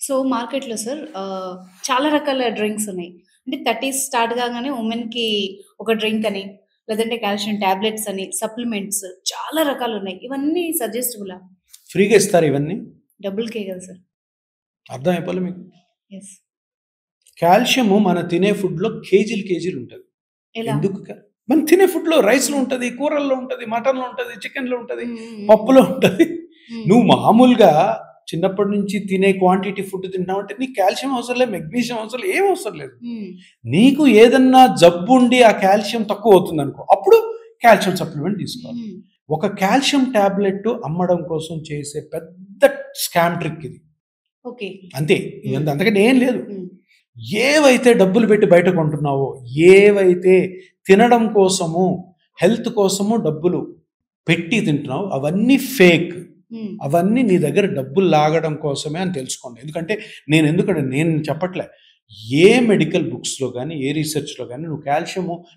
So, మార్కెట్‌లో sir చాలా రకాల డ్రింక్స్ ఉన్నాయి. అంటే 30స్ స్టార్ట్ కాగానే వుమెన్‌కి ఒక డ్రింక్ అని, లేదంటే కాల్షియం టాబ్లెట్స్ అని, సప్లిమెంట్స్ చాలా రకాలున్నాయి. ఇవన్నీ సజెస్టబులా? ఫ్రీగా ఇస్తారా ఇవన్నీ? డబ్బులకే కదా సార్. అర్థం అయిపోలే మీకు? యెస్. కాల్షియము మన తినే ఫుడ్‌లో కేజీలు కేజీలు ఉంటది. ఎలా? ఎందుకు మనం తినే ఫుడ్‌లో రైస్‌లో ఉంటది, కూరల్లో ఉంటది, మటన్‌లో ఉంటది, చికెన్‌లో ఉంటది, హ్మ్. హ్మ్. హ్మ్. పప్పులో ఉంటది. హ్మ్. నువ్వు మామూలుగా చిన్నప్పటి నుంచి తినే క్వాంటిటీ ఫుడ్ తింటున్నావంటే నీకు కాల్షియం అవసరం లేదు, మెగ్నీషియం అవసరం లేదు, ఏం అవసరం లేదు. హ్మ్. నీకు ఏదన్నా జబ్బు ఉండి ఆ కాల్షియం తక్కువ అవుతుందనుకో, అప్పుడు కాల్షియం సప్లిమెంట్ తీసుకోవాలి. హ్మ్. ఒక కాల్షియం టాబ్లెట్ అమ్మడం కోసం చేసే పెద్ద స్కామ్ ట్రిక్ ఇది. ఓకే. అంతే. హ్మ్. అంతకంటే ఏం లేదు. హ్మ్. ఏవైతే డబ్బులు పెట్టి బయట కొంటున్నావో, ఏవైతే తినడం కోసము, హెల్త్ కోసము డబ్బులు పెట్టి తింటున్నావో అవన్నీ ఫేక్. హ్మ్. అవన్నీ నీ దగ్గర డబ్బులు లాగడం కోసమే అని తెలుసుకోండి. ఎందుకంటే నేను చెప్పట్లే. ఏ మెడికల్ బుక్స్‌లో గాని, ఏ రిసర్చ్‌లో గాని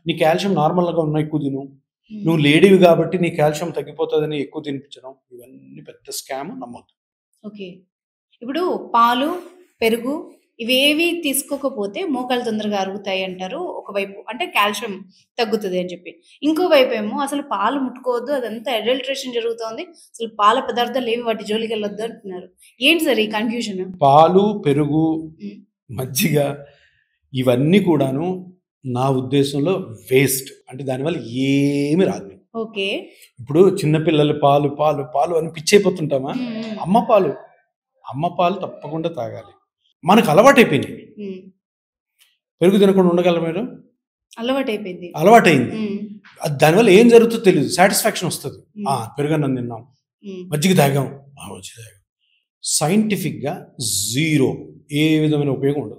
నీ కాల్షియం నార్మల్‌గా ఉన్న ఎక్కువ తిను. హ్మ్. నువ్వు లేడీవి కాబట్టి నీ కాల్షియం తగ్గిపోతదని ఎక్కువ తినిపించడం ఇవన్నీ పెద్ద స్కామ్ నమ్మొద్దు. ఓకే. ఇప్పుడు పాలు, పెరుగు ఇవేవి తీసుకోకపోతే మోకాళ్ళు తొందరగా అరుగుతాయి అంటారు ఒకవైపు. అంటే కాల్షియం తగ్గుతది అని చెప్పి. ఇంకో వైపేమో అసలు పాలు ముట్టుకోవద్దు. అదంతా అడల్ట్రేషన్ జరుగుతోంది. అసలు పాల పదార్థాలేవి వాటి జోలికెళ్ళొద్దు అంటున్నారు. ఏంటి సార్ ఈ కన్‌ఫ్యూజన్? పాలు, పెరుగు, హ్మ్. మజ్జిగ ఇవన్నీ కూడాను నా ఉద్దేశంలో వేస్ట్. అంటే దానివల్ల ఏమి రాదు మీకు. ఓకే. ఇప్పుడు చిన్న పిల్లలు పాలు, పాలు, పాలు అని పిచ్చయిపోతుంటామా? హ్మ్. హ్మ్. అమ్మ పాలు, అమ్మ పాలు తప్పకుండా తాగాలి. మనకు అలవాటైపోయినాయి. హ్మ్. పెరుగు తినకుండా ఉండగలరా మీరు? అలవాటయిపోయింది. అలవాటయింది. హ్మ్. దానివల్ల ఏం జరుగుతుందో తెలీదు. సాటిస్ఫాక్షన్ వస్తది. హ్మ్. పెరుగన్నం తిన్నాం. హ్మ్. మజ్జిగ తాగాం. మజ్జిగ తాగాం. సైంటిఫిక్‌గా జీరో. ఏ విధమైన ఉపయోగం ఉండదు.